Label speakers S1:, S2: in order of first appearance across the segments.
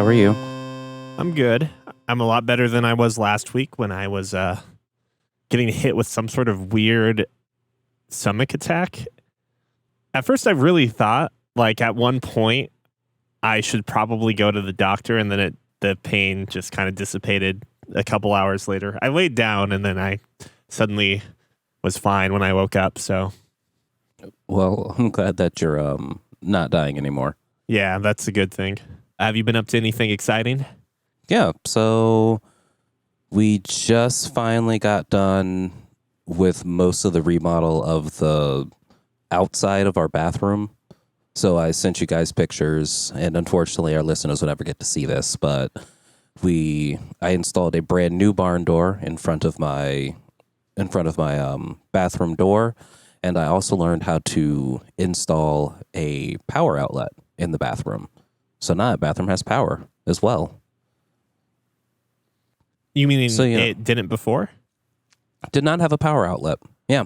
S1: are you?
S2: I'm good. I'm a lot better than I was last week when I was getting hit with some sort of weird stomach attack. At first, I really thought, like, at one point, I should probably go to the doctor, and then the pain just kind of dissipated a couple hours later. I laid down, and then I suddenly was fine when I woke up, so...
S1: Well, I'm glad that you're not dying anymore.
S2: Yeah, that's a good thing. Have you been up to anything exciting?
S1: Yeah, so we just finally got done with most of the remodel of the outside of our bathroom. So I sent you guys pictures, and unfortunately our listeners will never get to see this, but I installed a brand new barn door in front of my bathroom door, and I also learned how to install a power outlet in the bathroom. So now that bathroom has power as well.
S2: You mean it didn't before?
S1: Did not have a power outlet. Yeah.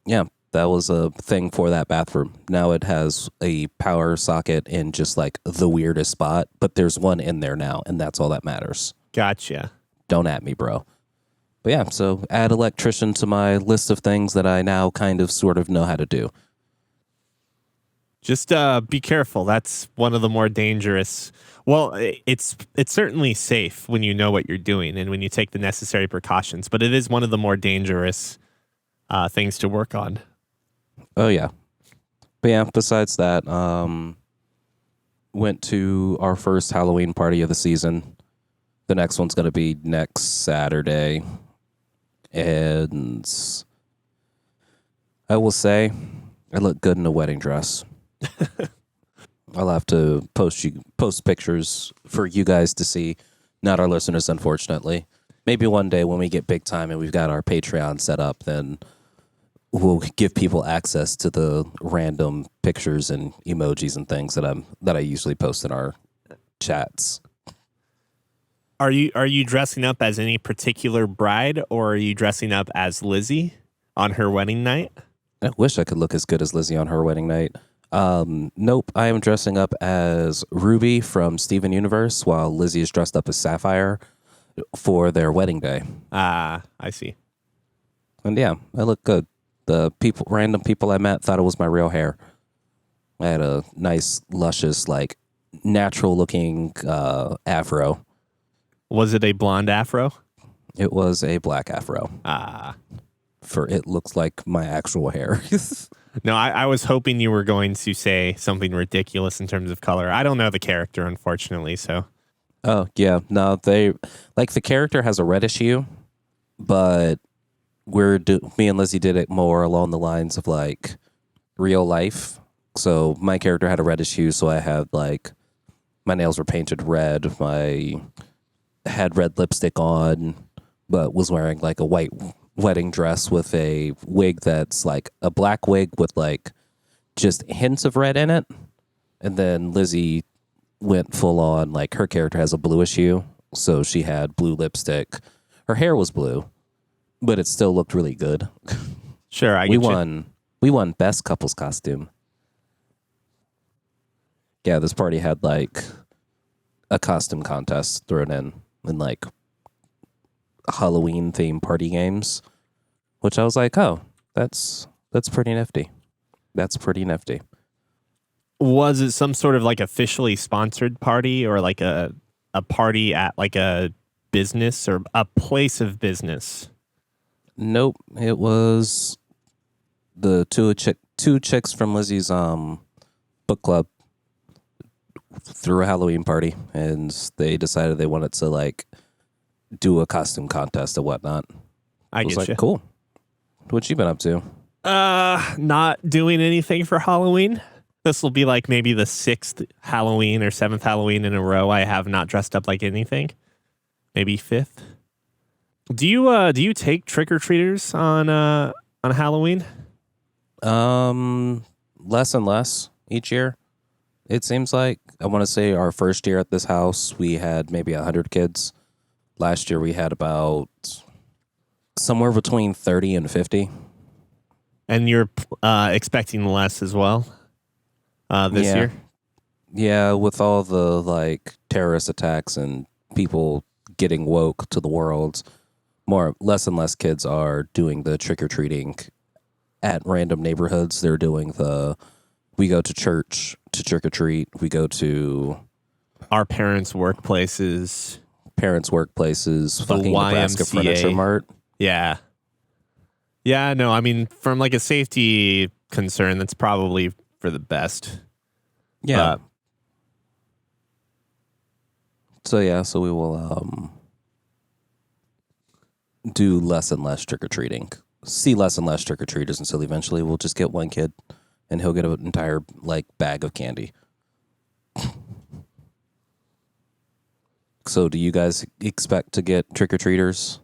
S1: Yeah, that was a thing for that bathroom. Now it has a power socket in just like the weirdest spot, but there's one in there now, and that's all that matters.
S2: Gotcha.
S1: Don't at me, bro. But yeah, so add electrician to my list of things that I now kind of sort of know how to do.
S2: Just be careful. That's one of the more dangerous. Well, it's certainly safe when you know what you're doing and when you take the necessary precautions, but it is one of the more dangerous things to work on.
S1: Oh, yeah. But yeah, besides that, went to our first Halloween party of the season. The next one's going to be next Saturday. And I will say, I look good in a wedding dress. I'll have to post pictures for you guys to see, not our listeners, unfortunately. Maybe one day when we get big time and we've got our Patreon set up, then we'll give people access to the random pictures and emojis and things that I usually post in our chats.
S2: Are you dressing up as any particular bride, or are you dressing up as Lizzie on her wedding night?
S1: I wish I could look as good as Lizzie on her wedding night. Nope, I am dressing up as Ruby from Steven Universe, while Lizzie is dressed up as Sapphire for their wedding day.
S2: I see.
S1: And yeah, I look good. The random people I met thought it was my real hair. I had a nice, luscious, like, natural-looking afro.
S2: Was it a blonde afro?
S1: It was a black afro. For it looks like my actual hair.
S2: No, I was hoping you were going to say something ridiculous in terms of color. I don't know the character, unfortunately, so.
S1: Oh, yeah. No, the character has a reddish hue, but me and Lizzie did it more along the lines of, like, real life. So my character had a reddish hue, so I had, like, my nails were painted red, had red lipstick on, but was wearing, like, a white wedding dress with a wig that's like a black wig with like just hints of red in it. And then Lizzie went full on, like, her character has a bluish hue, so she had blue lipstick. Her hair was blue, but it still looked really good.
S2: Sure, I get you.
S1: We won best couples costume. Yeah, this party had like a costume contest thrown in like Halloween themed party games, which I was like, oh, that's pretty nifty. That's pretty nifty.
S2: Was it some sort of like officially sponsored party, or like a party at like a business or a place of business?
S1: Nope, it was the two chicks from Lizzie's book club threw a Halloween party, and they decided they wanted to like do a costume contest and whatnot.
S2: I get
S1: was like,
S2: you.
S1: Cool. What you been up to?
S2: Not doing anything for Halloween. This will be like maybe the 6th Halloween or 7th Halloween in a row I have not dressed up like anything. Maybe 5th. Do you take trick-or-treaters on Halloween?
S1: Less and less each year. It seems like. I want to say our first year at this house, we had maybe 100 kids. Last year we had about somewhere between 30 and 50.
S2: And you're expecting less as well this year?
S1: Yeah, with all the like terrorist attacks and people getting woke to the world, more less and less kids are doing the trick or treating at random neighborhoods. They're doing the we go to church to trick or treat. We go to
S2: Our parents' workplaces,
S1: parents' workplaces,
S2: the
S1: fucking Nebraska Furniture
S2: YMCA.
S1: Mart.
S2: Yeah. Yeah, no, I mean, from like a safety concern, that's probably for the best.
S1: Yeah.
S2: But
S1: So we will do less and less trick or treating. See less and less trick or treaters until eventually we'll just get one kid and he'll get an entire like bag of candy. So do you guys expect to get trick or treaters?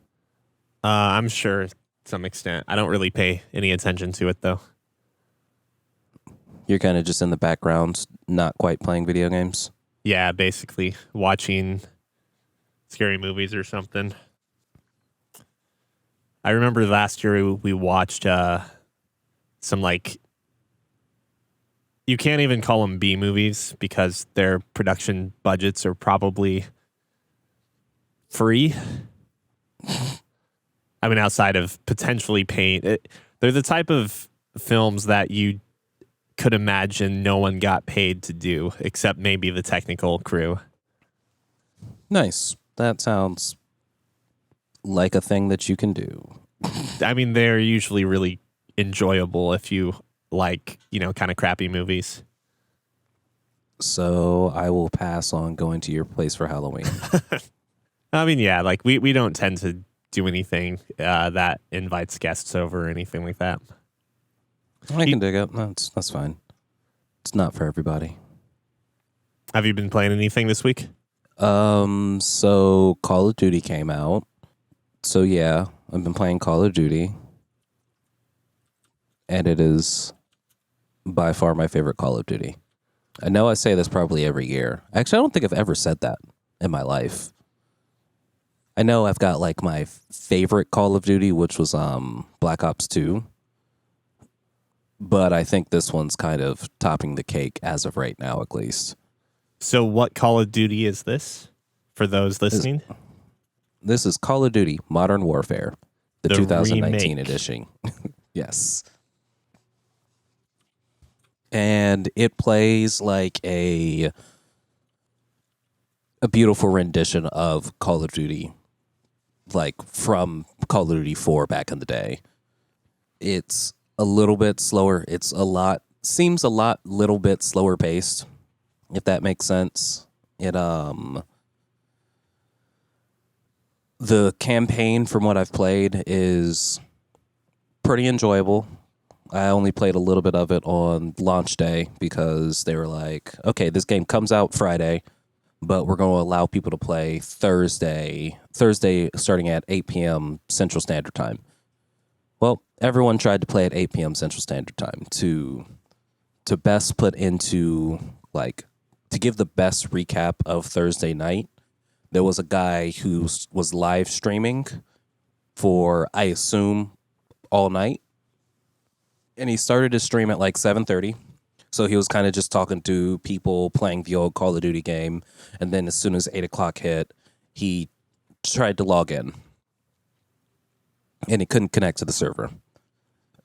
S2: I'm sure to some extent. I don't really pay any attention to it, though.
S1: You're kind of just in the background, not quite playing video games.
S2: Yeah, basically watching scary movies or something. I remember last year we watched some like, you can't even call them B movies because their production budgets are probably free. I mean, outside of potentially paying it, they're the type of films that you could imagine no one got paid to do except maybe the technical crew.
S1: Nice. That sounds like a thing that you can do.
S2: I mean, they're usually really enjoyable if you like, kind of crappy movies.
S1: So I will pass on going to your place for Halloween.
S2: I mean, yeah, like we don't tend to do anything that invites guests over or anything like that.
S1: I can dig it. That's fine. It's not for everybody.
S2: Have you been playing anything this week?
S1: So Call of Duty came out. So yeah, I've been playing Call of Duty. And it is by far my favorite Call of Duty. I know I say this probably every year. Actually, I don't think I've ever said that in my life. I know I've got like my favorite Call of Duty, which was Black Ops 2. But I think this one's kind of topping the cake as of right now, at least.
S2: So what Call of Duty is this for those listening?
S1: This is Call of Duty Modern Warfare, the
S2: The
S1: 2019
S2: remake.
S1: edition. Yes. And it plays like a beautiful rendition of Call of Duty, like from Call of Duty 4 back in the day. It's a little bit slower. Seems a little bit slower paced, if that makes sense. The campaign from what I've played is pretty enjoyable. I only played a little bit of it on launch day because they were like, okay, this game comes out Friday, but we're going to allow people to play Thursday starting at 8 p.m. Central Standard Time. Well, everyone tried to play at 8 p.m. Central Standard Time to best put into, like, to give the best recap of Thursday night. There was a guy who was live streaming for, I assume, all night. And he started his stream at like 7:30. So he was kind of just talking to people playing the old Call of Duty game. And then as soon as 8 o'clock hit, he tried to log in. And he couldn't connect to the server.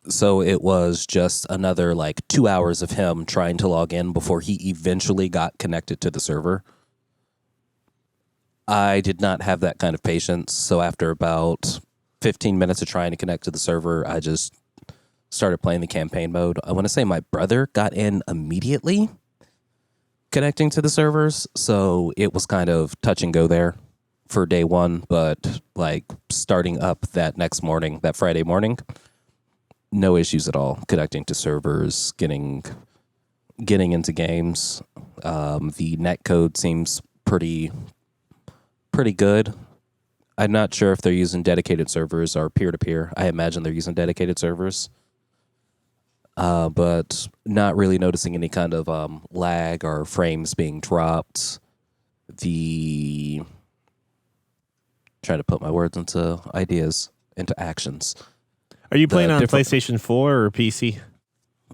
S1: So it was just another like 2 hours of him trying to log in before he eventually got connected to the server. I did not have that kind of patience. So after about 15 minutes of trying to connect to the server, I just started playing the campaign mode. I want to say my brother got in immediately connecting to the servers. So it was kind of touch and go there for day one. But like starting up that next morning, that Friday morning, no issues at all connecting to servers, getting into games. The net code seems pretty good. I'm not sure if they're using dedicated servers or peer-to-peer. I imagine they're using dedicated servers. But not really noticing any kind of lag or frames being dropped. Trying to put my words into ideas, into actions.
S2: Are you playing on PlayStation 4 or PC?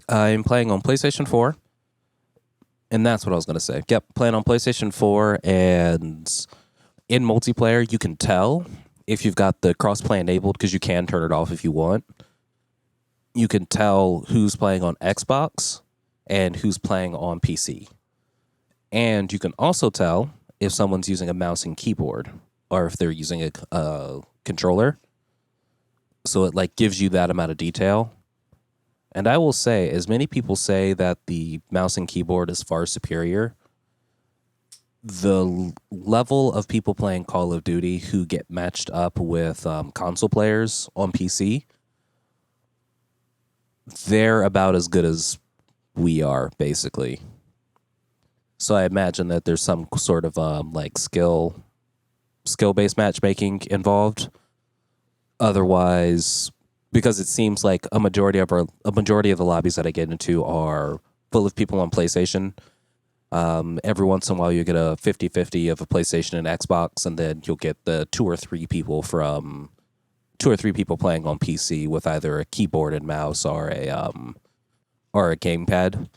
S1: I'm playing on PlayStation 4. And that's what I was going to say. Yep, playing on PlayStation 4 and in multiplayer, you can tell if you've got the crossplay enabled because you can turn it off if you want. You can tell who's playing on Xbox and who's playing on PC. And you can also tell if someone's using a mouse and keyboard or if they're using a controller. So it like gives you that amount of detail. And I will say, as many people say that the mouse and keyboard is far superior, the level of people playing Call of Duty who get matched up with console players on PC, they're about as good as we are, basically. So I imagine that there's some sort of like skill-based matchmaking involved. Otherwise, because it seems like a majority of the lobbies that I get into are full of people on PlayStation. Every once in a while, you get a 50-50 of a PlayStation and Xbox, and then you'll get the two or three people playing on PC with either a keyboard and mouse or a gamepad.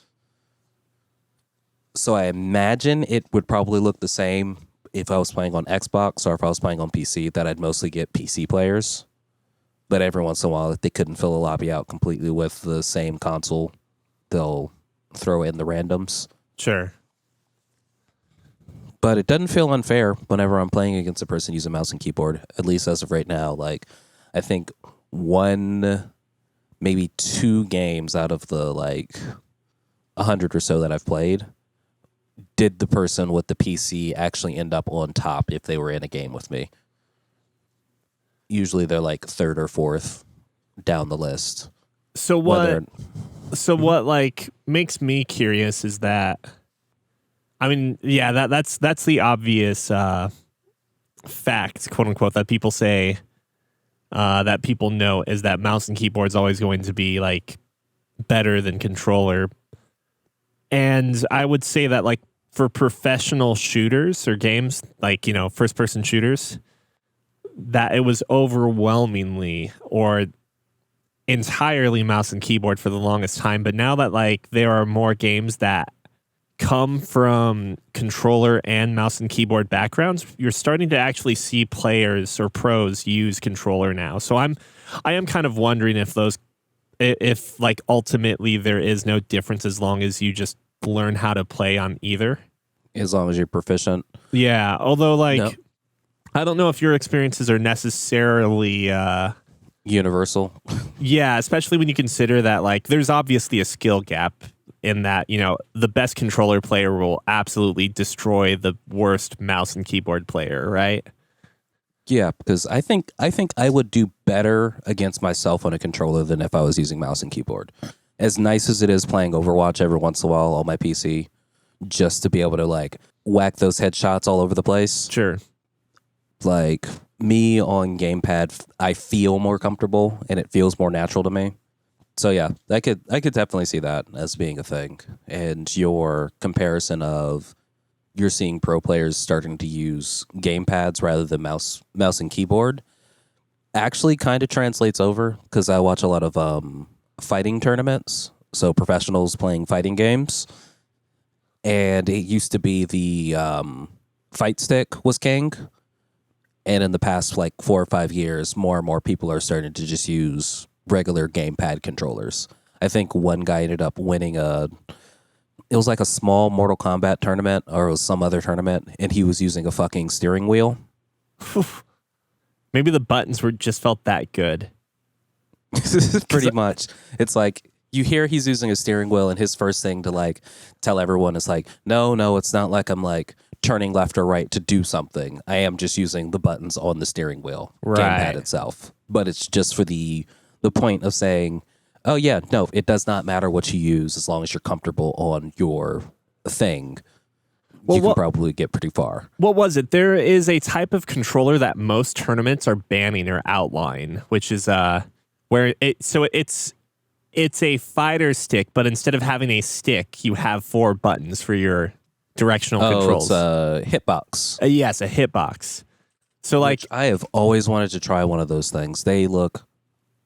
S1: So I imagine it would probably look the same if I was playing on Xbox or if I was playing on PC, that I'd mostly get PC players. But every once in a while, if they couldn't fill a lobby out completely with the same console, they'll throw in the randoms.
S2: Sure.
S1: But it doesn't feel unfair whenever I'm playing against a person using mouse and keyboard, at least as of right now. Like, I think maybe 2 games out of the, 100 or so that I've played, did the person with the PC actually end up on top if they were in a game with me. Usually they're like 3rd or 4th down the list.
S2: So what makes me curious is that, I mean, yeah, that's the obvious fact, quote unquote, that people say, that people know, is that mouse and keyboard is always going to be like better than controller. And I would say that, like, for professional shooters or games, like, first person shooters, that it was overwhelmingly or entirely mouse and keyboard for the longest time. But now that, like, there are more games that come from controller and mouse and keyboard backgrounds, you're starting to actually see players or pros use controller now. So I am kind of wondering if ultimately there is no difference as long as you just learn how to play on either.
S1: As long as you're proficient.
S2: Yeah, although, like, I don't know if your experiences are necessarily
S1: universal.
S2: Yeah, especially when you consider that, like, there's obviously a skill gap in that, the best controller player will absolutely destroy the worst mouse and keyboard player, right?
S1: Yeah, because I think I would do better against myself on a controller than if I was using mouse and keyboard. As nice as it is playing Overwatch every once in a while on my PC, just to be able to, like, whack those headshots all over the place.
S2: Sure.
S1: Like, me on gamepad, I feel more comfortable and it feels more natural to me. So yeah, I could definitely see that as being a thing. And your comparison of you're seeing pro players starting to use gamepads rather than mouse and keyboard actually kind of translates over, because I watch a lot of fighting tournaments, so professionals playing fighting games. And it used to be the fight stick was king. And in the past, 4 or 5 years, more and more people are starting to just use regular gamepad controllers. I think one guy ended up winning it was like a small Mortal Kombat tournament, or it was some other tournament, and he was using a fucking steering wheel.
S2: Maybe the buttons just felt that good.
S1: Pretty much. It's like, you hear he's using a steering wheel, and his first thing to, like, tell everyone is like, no, it's not like I'm, like, turning left or right to do something. I am just using the buttons on the steering wheel, gamepad itself. But it's just for the point of saying, oh yeah, no, it does not matter what you use as long as you're comfortable on your thing. Well, you can probably get pretty far.
S2: What was it? There is a type of controller that most tournaments are banning or outlawing, which is where it's a fighter stick, but instead of having a stick, you have 4 buttons for your directional controls.
S1: It's a hitbox.
S2: Yes, a hitbox. So, like,
S1: which I have always wanted to try one of those things. They look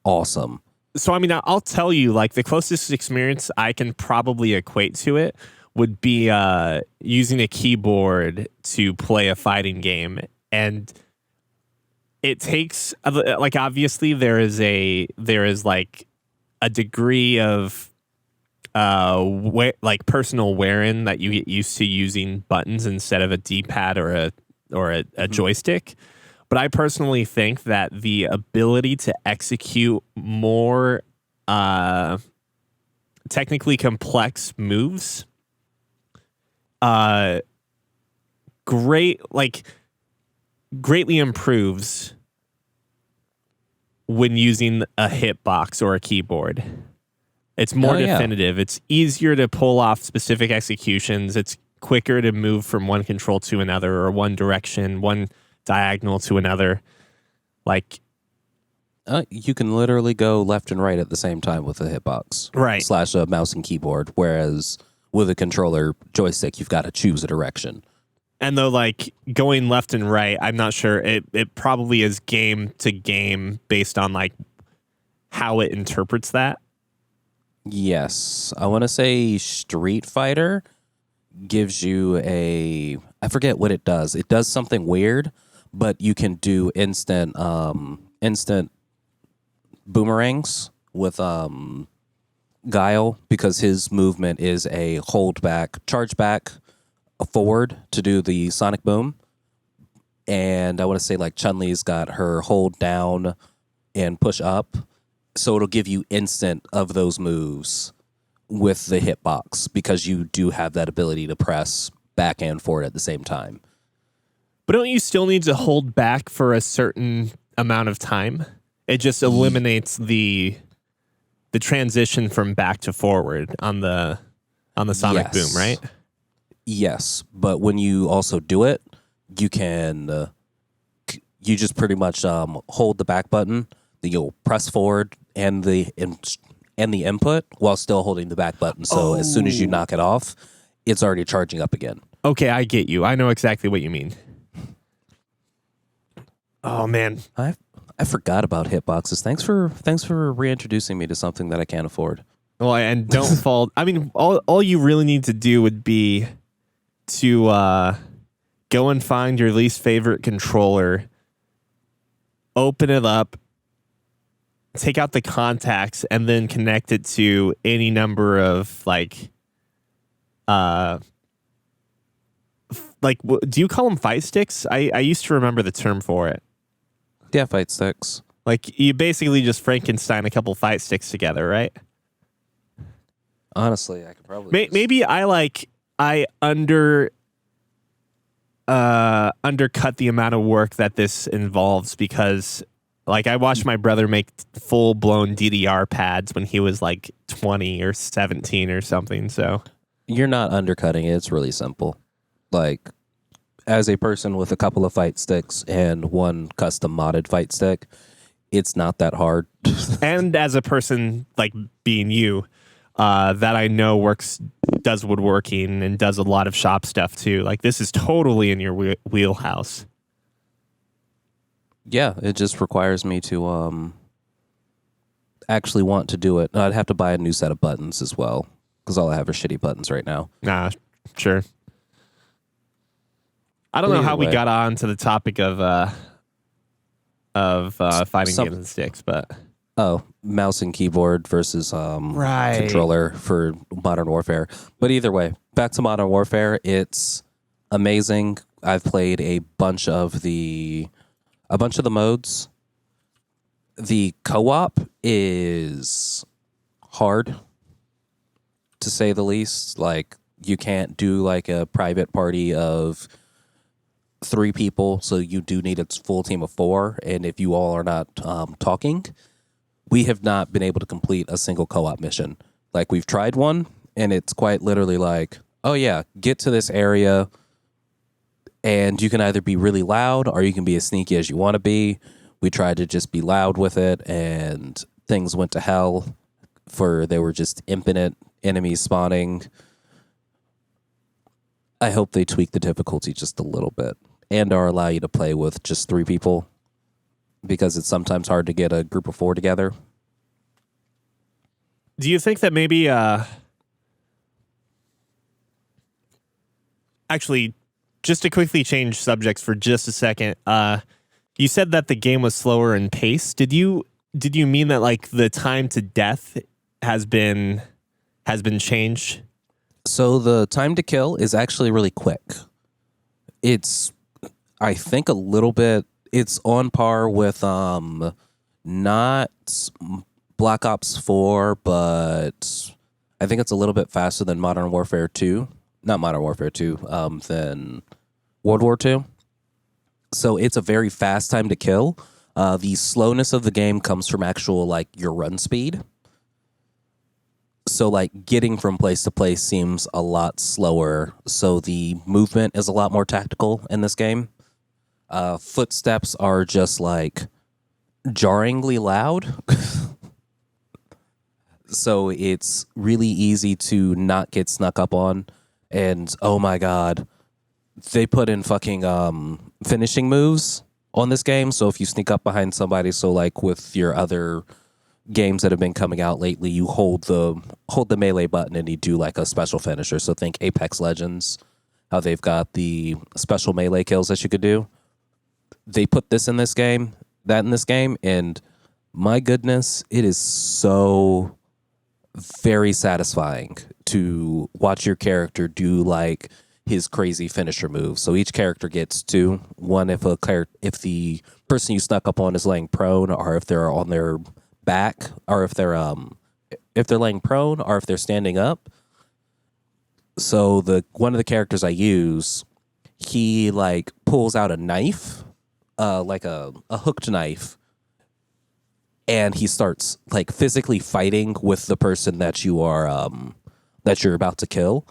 S1: awesome.
S2: So, I mean, I'll tell you, like, the closest experience I can probably equate to it would be using a keyboard to play a fighting game, and it takes like obviously there is like a degree of like personal wear-in that you get used to using buttons instead of a D-pad or a joystick. But I personally think that the ability to execute more technically complex moves greatly improves when using a hitbox or a keyboard. It's more definitive. It's easier to pull off specific executions. It's quicker to move from one control to another, or one direction, one diagonal to another. Like,
S1: you can literally go left and right at the same time with a hitbox,
S2: right?
S1: / a mouse and keyboard. Whereas with a controller joystick, you've got to choose a direction.
S2: And though, like, going left and right, I'm not sure. It probably is game to game based on like how it interprets that.
S1: Yes, I want to say Street Fighter gives you I forget what it does. It does something weird, but you can do instant boomerangs with Guile, because his movement is a hold back, charge back, a forward to do the sonic boom. And I want to say like Chun-Li's got her hold down and push up. So it'll give you instant of those moves with the hitbox, because you do have that ability to press back and forward at the same time.
S2: But don't you still need to hold back for a certain amount of time? It just eliminates the transition from back to forward on the sonic boom, right?
S1: Yes, but when you also do it, you can you just pretty much hold the back button, then you'll press forward and the input while still holding the back button. So as soon as you knock it off, it's already charging up again.
S2: Okay, I get you. I know exactly what you mean. Oh man,
S1: I forgot about hitboxes. Thanks for reintroducing me to something that I can't afford.
S2: Well, and don't fall. I mean, all you really need to do would be to go and find your least favorite controller, open it up, take out the contacts, and then connect it to any number of do you call them fight sticks? I used to remember the term for it.
S1: Yeah, fight sticks.
S2: Like, you basically just Frankenstein a couple fight sticks together, right?
S1: Honestly, I could probably
S2: maybe I undercut the amount of work that this involves, because like I watched my brother make full blown DDR pads when he was like 20 or 17 or something. So
S1: you're not undercutting it. It's really simple. Like, as a person with a couple of fight sticks and one custom modded fight stick, it's not that hard.
S2: And as a person like being you, that I know does woodworking and does a lot of shop stuff too. Like, this is totally in your wheelhouse.
S1: Yeah, it just requires me to actually want to do it. I'd have to buy a new set of buttons as well, because all I have are shitty buttons right now.
S2: Nah, sure. I don't know how we got on to the topic of fighting games and sticks, but
S1: mouse and keyboard versus
S2: right.
S1: controller for Modern Warfare. But either way, back to Modern Warfare, it's amazing. I've played a bunch of the modes. The co-op is hard, to say the least. Like, you can't do like a private party of 3 people, so you do need a full team of 4. And if you all are not talking, we have not been able to complete a single co-op mission. Like, we've tried one, and it's quite literally like, oh yeah, get to this area, and you can either be really loud or you can be as sneaky as you want to be. We tried to just be loud with it, and things went to hell. There were just infinite enemies spawning. I hope they tweak the difficulty just a little bit and allow you to play with just 3 people, because it's sometimes hard to get a group of 4 together.
S2: Do you think that maybe Actually, just to quickly change subjects for just a second, you said that the game was slower in pace. Did you mean that like the time to death has been changed?
S1: So the time to kill is actually really quick. It's, I think, a little bit. It's on par with not Black Ops 4, but I think it's a little bit faster than Modern Warfare 2. Not Modern Warfare 2, than World War 2. So it's a very fast time to kill. The slowness of the game comes from actual, like, your run speed. So, like, getting from place to place seems a lot slower. So the movement is a lot more tactical in this game. Footsteps are just, like, jarringly loud. So it's really easy to not get snuck up on. And, oh my god, they put in fucking finishing moves on this game. So if you sneak up behind somebody, so like with your other games that have been coming out lately, you hold the melee button and you do like a special finisher. So think Apex Legends, how they've got the special melee kills that you could do. They put this in this game, that in this game, and my goodness, it is so very satisfying to watch your character do like his crazy finisher move. So each character gets two. One if the person you snuck up on is laying prone, or if they're on their back, or if they're laying prone, or if they're standing up. So one of the characters I use, he like pulls out a knife, like a hooked knife, and he starts like physically fighting with the person that you're about to kill.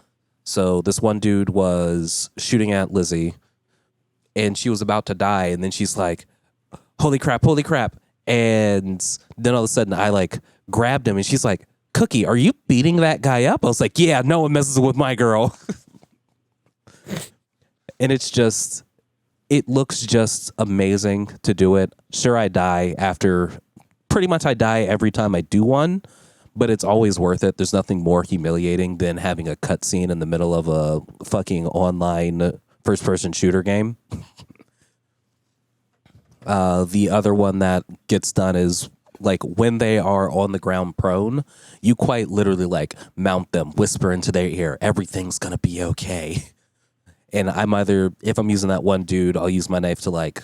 S1: So this one dude was shooting at Lizzie, and she was about to die, and then she's like, holy crap, and then all of a sudden I like grabbed him, and she's like, Cookie, are you beating that guy up? I was like, yeah, no one messes with my girl. And it looks just amazing to do it. Sure, I die every time I do one, but it's always worth it. There's nothing more humiliating than having a cutscene in the middle of a fucking online first-person shooter game. The other one that gets done is like when they are on the ground prone, you quite literally like mount them, whisper into their ear, everything's gonna be okay. And if I'm using that one dude, I'll use my knife to like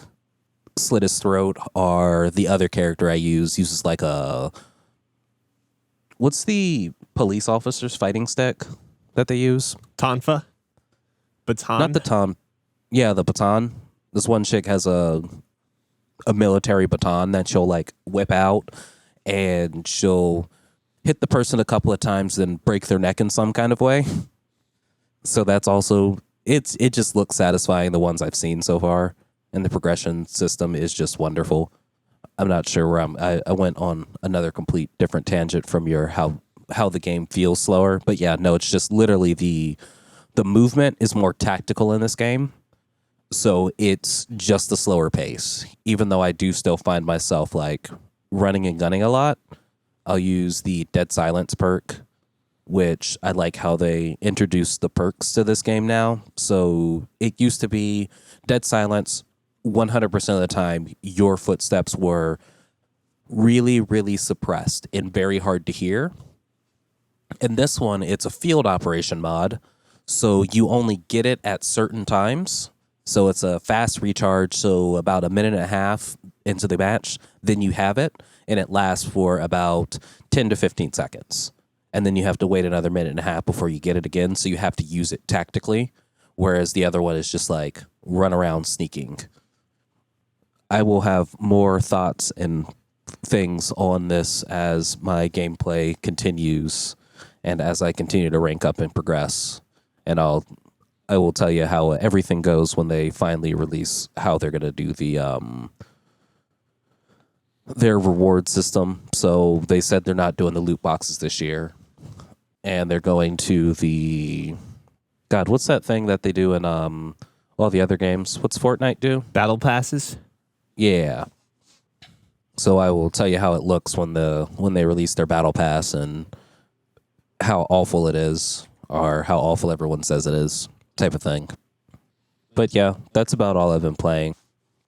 S1: slit his throat, or the other character I uses like what's the police officer's fighting stick that they use?
S2: Tonfa? Baton?
S1: Not the baton. Yeah, the baton. This one chick has a military baton that she'll like whip out, and she'll hit the person a couple of times, then break their neck in some kind of way. So that's also, it just looks satisfying, the ones I've seen so far. And the progression system is just wonderful. I'm not sure where I went on another complete different tangent from your how the game feels slower. But yeah, no, it's just literally the movement is more tactical in this game. So it's just a slower pace. Even though I do still find myself like running and gunning a lot, I'll use the Dead Silence perk, which I like how they introduced the perks to this game now. So it used to be Dead Silence, 100% of the time, your footsteps were really, really suppressed and very hard to hear. In this one, it's a field operation mod, so you only get it at certain times. So it's a fast recharge, so about a minute and a half into the match, then you have it, and it lasts for about 10 to 15 seconds. And then you have to wait another minute and a half before you get it again, so you have to use it tactically, whereas the other one is just like run around sneaking. I will have more thoughts and things on this as my gameplay continues and as I continue to rank up and progress. And I will tell you how everything goes when they finally release how they're going to do their reward system. So they said they're not doing the loot boxes this year, and they're going to what's that thing that they do in all the other games? What's Fortnite do?
S2: Battle passes?
S1: Yeah. So I will tell you how it looks when they release their battle pass, and how awful it is, or how awful everyone says it is, type of thing. But yeah, that's about all I've been playing.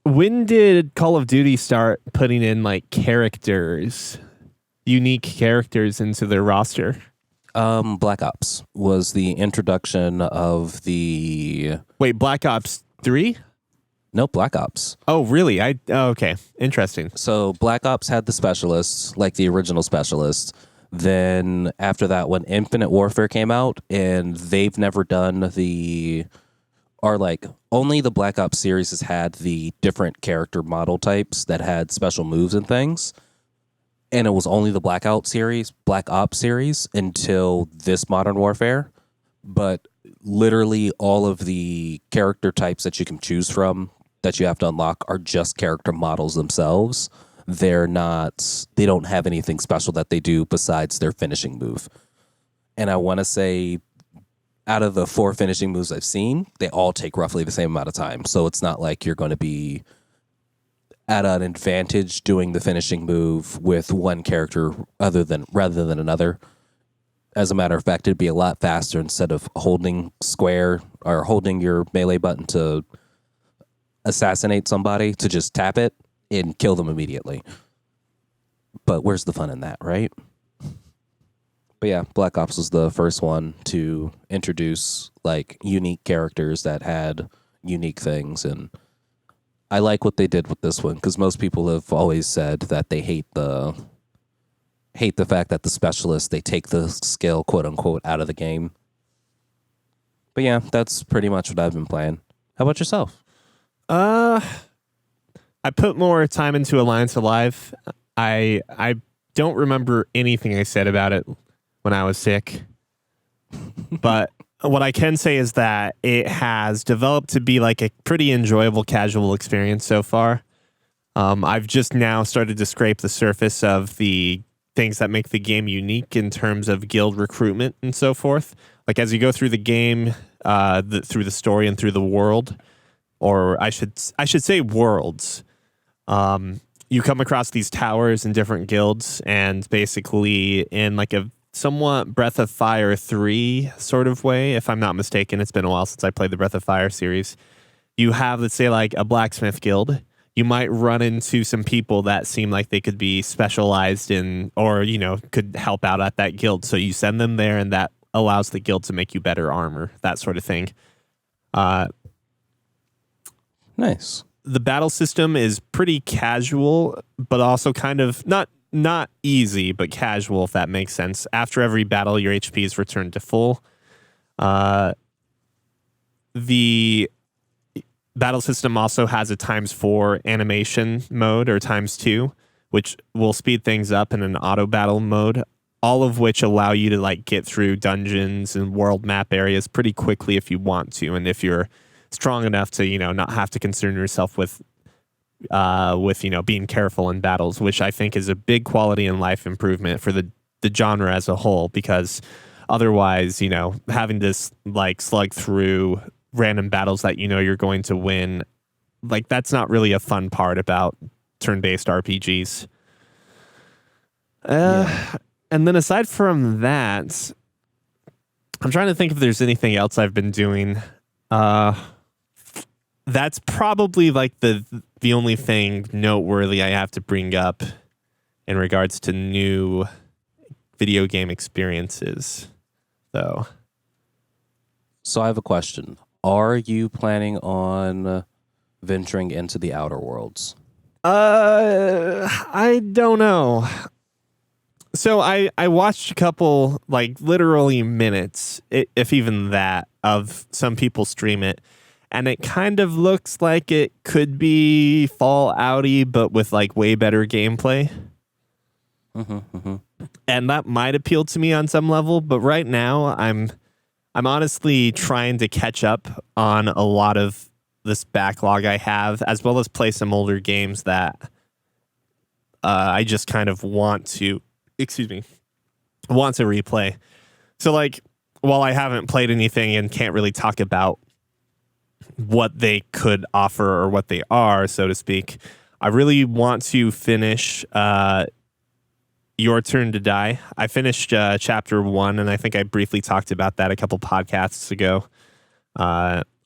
S2: When did Call of Duty start putting in like characters, unique characters into their roster?
S1: Black Ops was the introduction of the
S2: Wait, Black Ops 3?
S1: no Black Ops.
S2: Oh, really? Okay. Interesting.
S1: So Black Ops had the specialists, like the original specialists. Then after that, when Infinite Warfare came out, and they've never done only the Black Ops series has had the different character model types that had special moves and things. And it was only the Black Ops series until this Modern Warfare. But literally all of the character types that you can choose from that you have to unlock are just character models themselves. They don't have anything special that they do besides their finishing move. And I want to say out of the 4 finishing moves I've seen, they all take roughly the same amount of time. So it's not like you're going to be at an advantage doing the finishing move with one character rather than another. As a matter of fact, it'd be a lot faster instead of holding square or holding your melee button to assassinate somebody to just tap it and kill them immediately. But where's the fun in that, right? But yeah, Black Ops was the first one to introduce like unique characters that had unique things, and I like what they did with this one because most people have always said that they hate the fact that the specialists, they take the skill, quote unquote, out of the game. But yeah, that's pretty much what I've been playing. How about yourself?
S2: I put more time into Alliance Alive. I don't remember anything I said about it when I was sick. But what I can say is that it has developed to be like a pretty enjoyable casual experience so far. I've just now started to scrape the surface of the things that make the game unique in terms of guild recruitment and so forth. Like as you go through the game, through the story and through the world, or I should say worlds, you come across these towers and different guilds, and basically in like a somewhat Breath of Fire 3 sort of way, if I'm not mistaken. It's been a while since I played the Breath of Fire series. You have, let's say, like a blacksmith guild. You might run into some people that seem like they could be specialized in, or, you know, could help out at that guild. So you send them there, and that allows the guild to make you better armor, that sort of thing.
S1: Nice.
S2: The battle system is pretty casual, but also kind of not easy, but casual, if that makes sense. After every battle, your HP is returned to full. The battle system also has a ×4 animation mode, or ×2, which will speed things up in an auto battle mode, all of which allow you to like get through dungeons and world map areas pretty quickly if you want to, and if you're strong enough to, you know, not have to concern yourself with you know, being careful in battles, which I think is a big quality in life improvement for the genre as a whole, because otherwise, you know, having to like slug through random battles that you know you're going to win, like that's not really a fun part about turn-based RPGs. And then aside from that, I'm trying to think if there's anything else I've been doing. That's probably like the only thing noteworthy I have to bring up in regards to new video game experiences, though.
S1: So I have a question. Are you planning on venturing into the Outer Worlds?
S2: I don't know. So I watched a couple, like literally minutes, if even that, of some people stream it. And it kind of looks like it could be Fallout-y, but with like way better gameplay. And that might appeal to me on some level. But right now, I'm honestly trying to catch up on a lot of this backlog I have, as well as play some older games that I just kind of want to replay. So like, while I haven't played anything and can't really talk about what they could offer or what they are, so to speak, I really want to finish Your Turn to Die. I finished chapter 1, and I think I briefly talked about that a couple podcasts ago.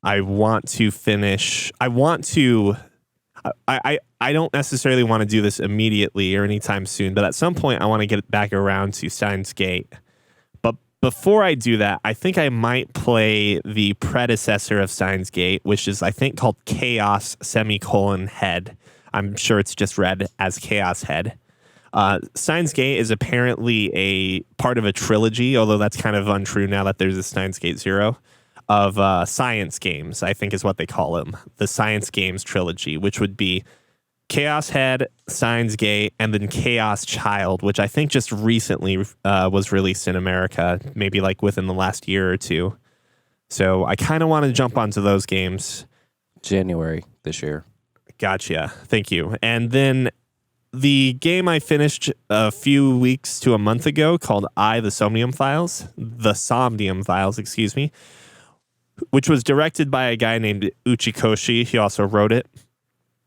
S2: I want to finish. I want to. I don't necessarily want to do this immediately or anytime soon, but at some point I want to get back around to Steins Gate. But before I do that, I think I might play the predecessor of Steins Gate, which is I think called Chaos Head. I'm sure it's just read as Chaos Head. Steins Gate is apparently a part of a trilogy, although that's kind of untrue now that there's a Steins Gate Zero, of science games, I think is what they call them. The Science Games trilogy, which would be Chaos Head, Steins Gate, and then Chaos Child, which I think just recently was released in America, maybe like within the last year or two. So I kind of want to jump onto those games.
S1: January this year.
S2: Gotcha. Thank you. And then the game I finished a few weeks to a month ago called The Somnium Files, excuse me, which was directed by a guy named Uchikoshi. He also wrote it.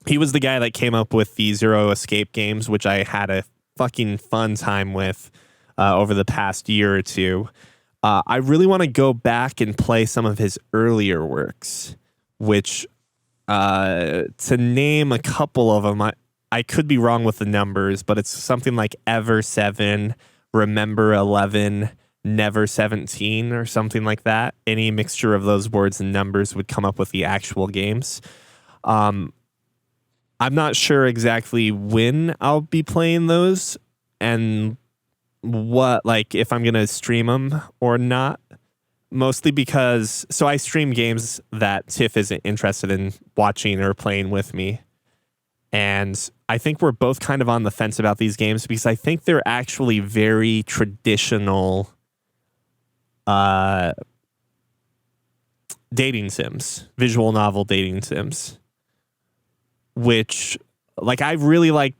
S2: He was the guy that came up with the Zero Escape games, which I had a fucking fun time with over the past year or two. I really want to go back and play some of his earlier works, which, to name a couple of them, I could be wrong with the numbers, but it's something like Ever 7, Remember 11, Never 17, or something like that. Any mixture of those words and numbers would come up with the actual games. I'm not sure exactly when I'll be playing those and what, like, if I'm going to stream them or not. Mostly because, so I stream games that Tiff isn't interested in watching or playing with me. And I think we're both kind of on the fence about these games because I think they're actually very traditional dating sims, visual novel dating sims. Which, like, I really like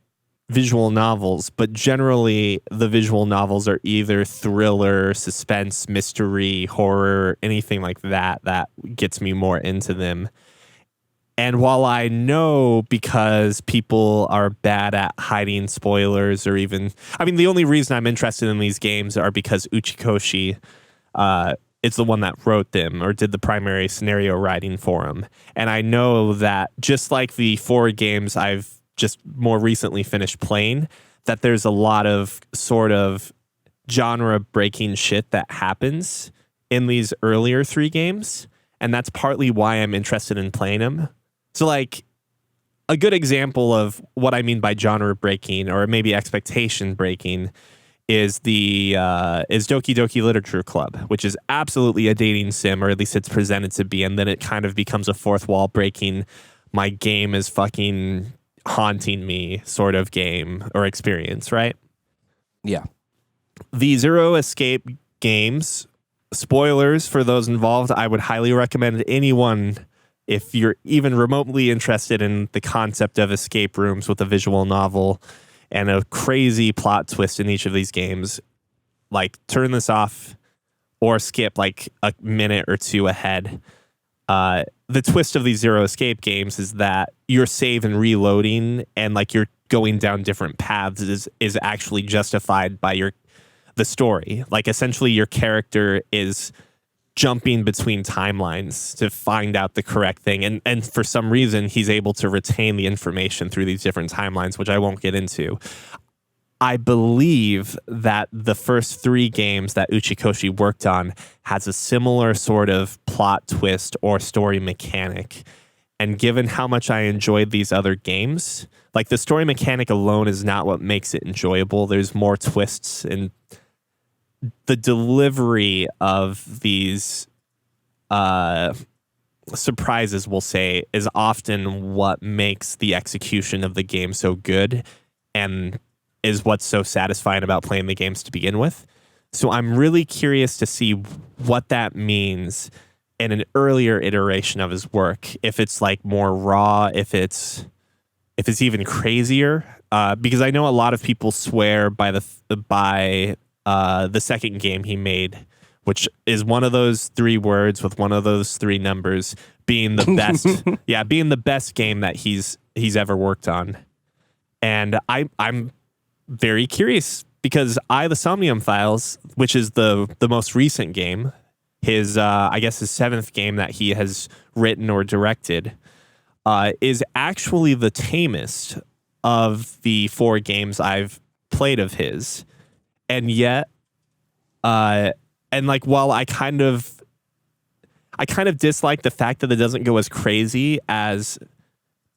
S2: visual novels, but generally the visual novels are either thriller, suspense, mystery, horror, anything like that gets me more into them. And while I know because people are bad at hiding spoilers or even, I mean, the only reason I'm interested in these games are because Uchikoshi is the one that wrote them or did the primary scenario writing for them. And I know that just like the 4 games I've just more recently finished playing, that there's a lot of sort of genre breaking shit that happens in these earlier 3 games. And that's partly why I'm interested in playing them. So like a good example of what I mean by genre breaking or maybe expectation breaking is Doki Doki Literature Club, which is absolutely a dating sim, or at least it's presented to be, and then it kind of becomes a fourth wall breaking, my game is fucking haunting me sort of game or experience, right?
S1: Yeah.
S2: The Zero Escape games, spoilers for those involved, I would highly recommend anyone, if you're even remotely interested in the concept of escape rooms with a visual novel and a crazy plot twist in each of these games, like turn this off or skip like a minute or two ahead. The twist of these Zero Escape games is that you're save and reloading and like you're going down different paths is actually justified by the story. Like essentially your character is jumping between timelines to find out the correct thing. And for some reason, he's able to retain the information through these different timelines, which I won't get into. I believe that the first 3 games that Uchikoshi worked on has a similar sort of plot twist or story mechanic. And given how much I enjoyed these other games, like the story mechanic alone is not what makes it enjoyable. There's more twists and the delivery of these surprises, we'll say, is often what makes the execution of the game so good and is what's so satisfying about playing the games to begin with. So I'm really curious to see what that means in an earlier iteration of his work. If it's like more raw, if it's even crazier, because I know a lot of people swear by the second game he made, which is one of those 3 words with one of those 3 numbers being the best. Yeah, being the best game that he's ever worked on. And I'm very curious because The Somnium Files, which is the most recent game, his I guess his 7th game that he has written or directed, is actually the tamest of the 4 games I've played of his. And yet, and like, while I kind of dislike the fact that it doesn't go as crazy as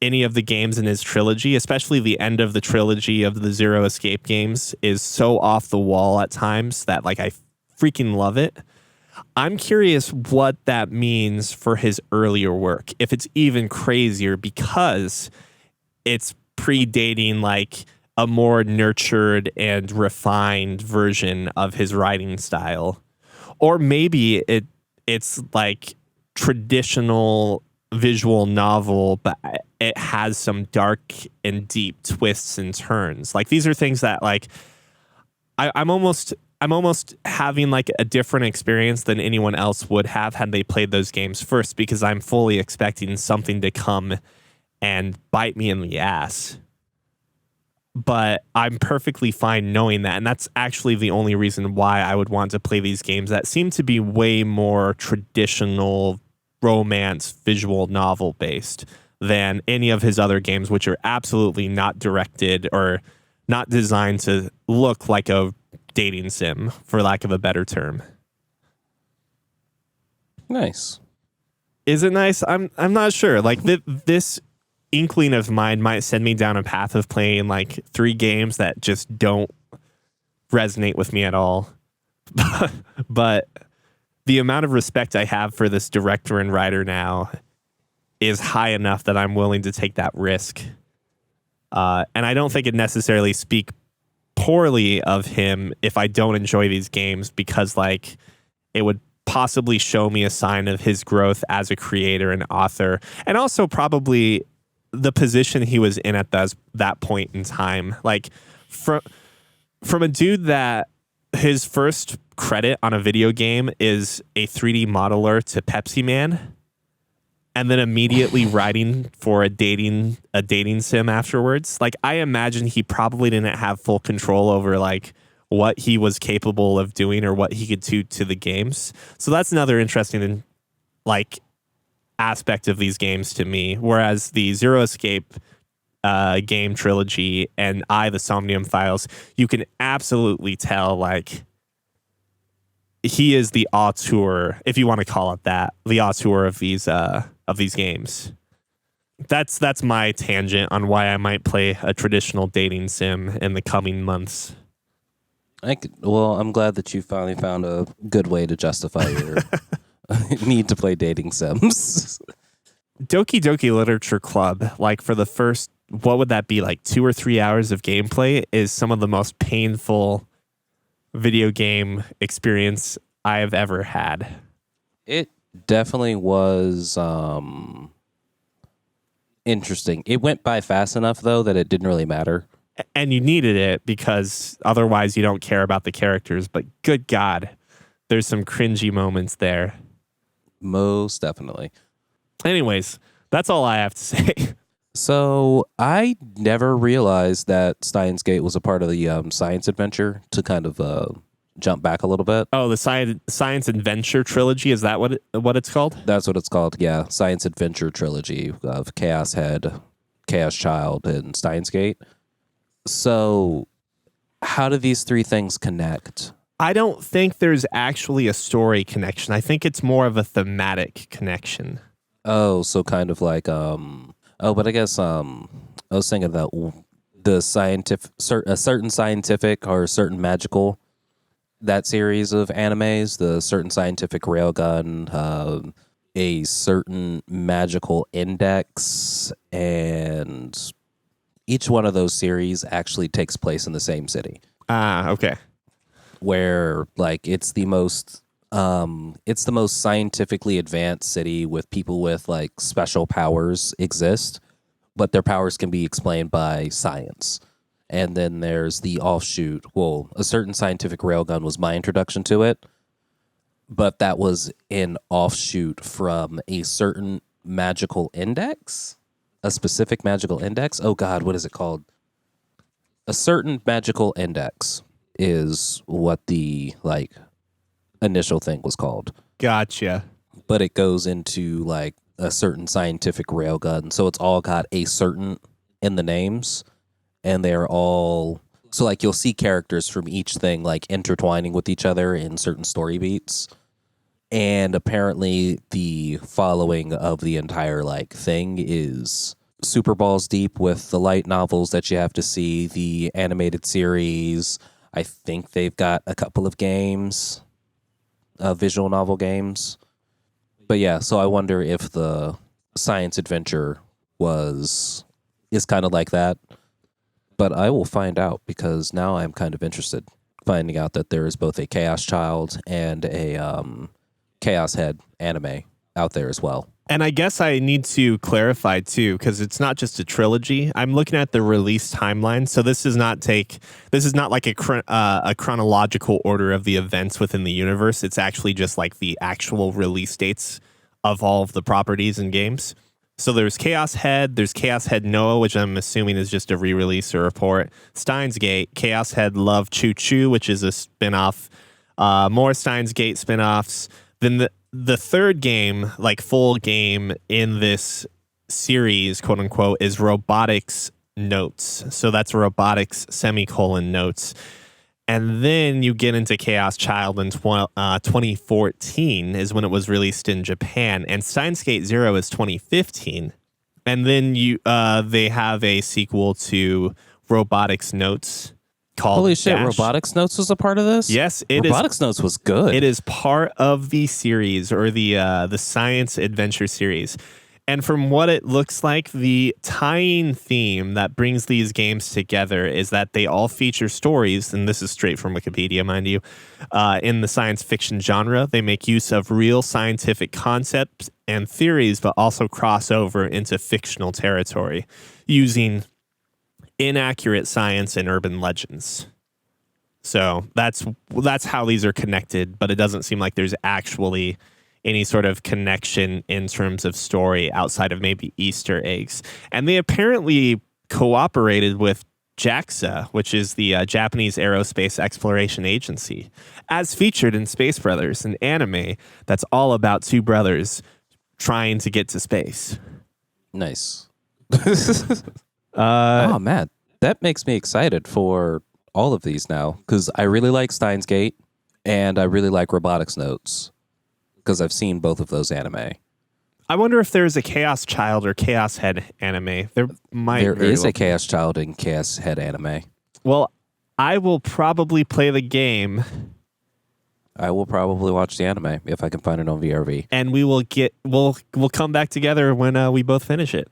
S2: any of the games in his trilogy, especially the end of the trilogy of the Zero Escape games is so off the wall at times that like I freaking love it. I'm curious what that means for his earlier work, if it's even crazier because it's predating like a more nurtured and refined version of his writing style. Or maybe it's like traditional visual novel, but it has some dark and deep twists and turns. Like these are things that like I'm almost having like a different experience than anyone else would have had they played those games first, because I'm fully expecting something to come and bite me in the ass. But I'm perfectly fine knowing that. And that's actually the only reason why I would want to play these games that seem to be way more traditional romance visual novel based than any of his other games, which are absolutely not directed or not designed to look like a dating sim, for lack of a better term.
S1: Nice.
S2: Is it nice? I'm not sure. Like this inkling of mine might send me down a path of playing like 3 games that just don't resonate with me at all. But the amount of respect I have for this director and writer now is high enough that I'm willing to take that risk. And I don't think it necessarily speak poorly of him if I don't enjoy these games, because like it would possibly show me a sign of his growth as a creator and author, and also probably the position he was in at that point in time. Like from a dude that his first credit on a video game is a 3D modeler to Pepsi Man, and then immediately writing for a dating sim afterwards. Like I imagine he probably didn't have full control over like what he was capable of doing or what he could do to the games. So that's another interesting like aspect of these games to me. Whereas the Zero Escape game trilogy and the Somnium Files, you can absolutely tell like he is the auteur, if you want to call it that, the auteur of these games. That's my tangent on why I might play a traditional dating sim in the coming months.
S1: I'm glad that you finally found a good way to justify your need to play dating sims.
S2: Doki Doki Literature Club, like for the first, what would that be, like 2 or 3 hours of gameplay, is some of the most painful video game experience I have ever had.
S1: It definitely was interesting. It went by fast enough though that it didn't really matter.
S2: And you needed it because otherwise you don't care about the characters. But good God, there's some cringy moments there.
S1: Most definitely.
S2: Anyways, that's all I have to say.
S1: So I never realized that Steins Gate was a part of the science adventure, to kind of jump back a little bit.
S2: Oh, the Science Adventure Trilogy, is that what it's called?
S1: That's what it's called, yeah. Science Adventure Trilogy of Chaos Head, Chaos Child, and Steins Gate. So how do these 3 things connect?
S2: I don't think there's actually a story connection. I think it's more of a thematic connection.
S1: Oh, so kind of like but I guess I was thinking about the a certain scientific or certain magical, that series of animes, the certain scientific railgun, a certain magical index, and each one of those series actually takes place in the same city.
S2: Okay.
S1: Where like it's the most scientifically advanced city with people with like special powers exist, but their powers can be explained by science. And then there's the offshoot. Well, a certain scientific railgun was my introduction to it, but that was an offshoot from a certain magical index, a specific magical index. Oh God, what is it called? A certain magical index is what the like initial thing was called.
S2: Gotcha.
S1: but it goes into like a certain scientific railgun. So it's all got a certain in the names, and they're all so like you'll see characters from each thing like intertwining with each other in certain story beats. And apparently the following of the entire like thing is super balls deep with the light novels that you have to see, the animated series. I think they've got a couple of games, visual novel games. But yeah, so I wonder if the science adventure is kind of like that. But I will find out because now I'm kind of interested finding out that there is both a Chaos Child and a Chaos Head anime out there as well.
S2: And I guess I need to clarify too, because it's not just a trilogy. I'm looking at the release timeline, so this is not like a chronological order of the events within the universe. It's actually just like the actual release dates of all of the properties and games. So there's Chaos Head, there's Chaos Head Noah, which I'm assuming is just a re-release or a port. Steins Gate, Chaos Head Love Choo Choo, which is a spin-off. More Steins Gate spin-offs. Then the third game, like full game in this series, quote unquote, is Robotics Notes. So that's Robotics Notes. And then you get into Chaos Child in 2014 is when it was released in Japan. And Steins Gate Zero is 2015. And then they have a sequel to Robotics Notes called
S1: Holy shit,
S2: Dash.
S1: Robotics Notes was a part of this?
S2: Yes,
S1: Robotics Notes was good.
S2: It is part of the series or the science adventure series. And from what it looks like, the tying theme that brings these games together is that they all feature stories, and this is straight from Wikipedia, mind you, in the science fiction genre. They make use of real scientific concepts and theories, but also cross over into fictional territory using inaccurate science and urban legends. So that's how these are connected, but it doesn't seem like there's actually any sort of connection in terms of story outside of maybe Easter eggs. And they apparently cooperated with JAXA, which is the Japanese Aerospace Exploration Agency, as featured in Space Brothers, an anime that's all about two brothers trying to get to space.
S1: Nice. Oh, man. That makes me excited for all of these now because I really like Steins Gate and I really like Robotics Notes because I've seen both of those anime.
S2: I wonder if there's a Chaos Child or Chaos Head anime. There
S1: is a Chaos Child and Chaos Head anime.
S2: Well, I will probably play the game.
S1: I will probably watch the anime if I can find it on VRV.
S2: And we'll come back together when we both finish it.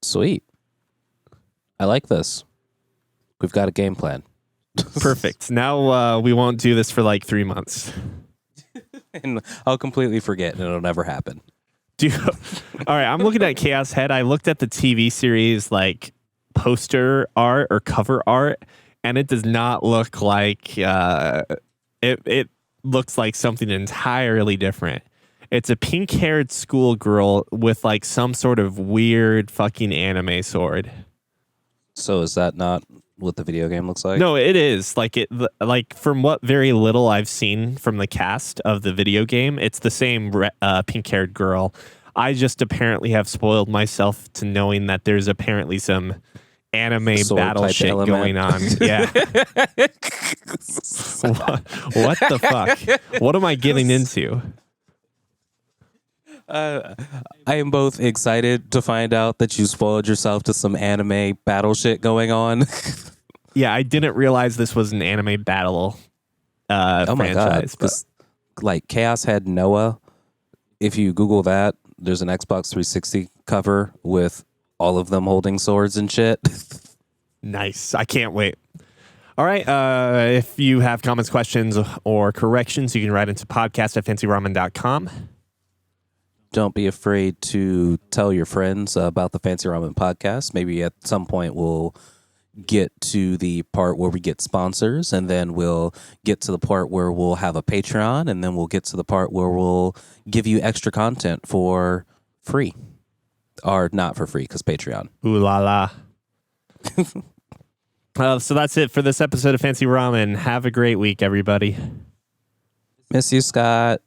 S1: Sweet. I like this. We've got a game plan.
S2: Perfect. Now we won't do this for like 3 months.
S1: And I'll completely forget and it'll never happen.
S2: All right, I'm looking at Chaos Head. I looked at the TV series like poster art or cover art, and it does not look like it looks like something entirely different. It's a pink-haired schoolgirl with like some sort of weird fucking anime sword.
S1: So is that not what the video game looks like?
S2: No, it is. Like from what very little I've seen from the cast of the video game, it's the same pink-haired girl. I just apparently have spoiled myself to knowing that there's apparently some anime battle shit going on. Yeah. What the fuck? What am I getting into?
S1: I am both excited to find out that you spoiled yourself to some anime battle shit going on.
S2: Yeah, I didn't realize this was an anime battle
S1: oh my
S2: franchise.
S1: God. Like Chaos Head Noah, if you Google that, there's an Xbox 360 cover with all of them holding swords and shit.
S2: Nice. I can't wait. All right. If you have comments, questions, or corrections, you can write into podcast@fancyramen.com.
S1: Don't be afraid to tell your friends about the Fancy Ramen podcast. Maybe at some point we'll get to the part where we get sponsors, and then we'll get to the part where we'll have a Patreon, and then we'll get to the part where we'll give you extra content for free. Or not for free, because Patreon.
S2: Ooh la la. So that's it for this episode of Fancy Ramen. Have a great week, everybody.
S1: Miss you, Scott.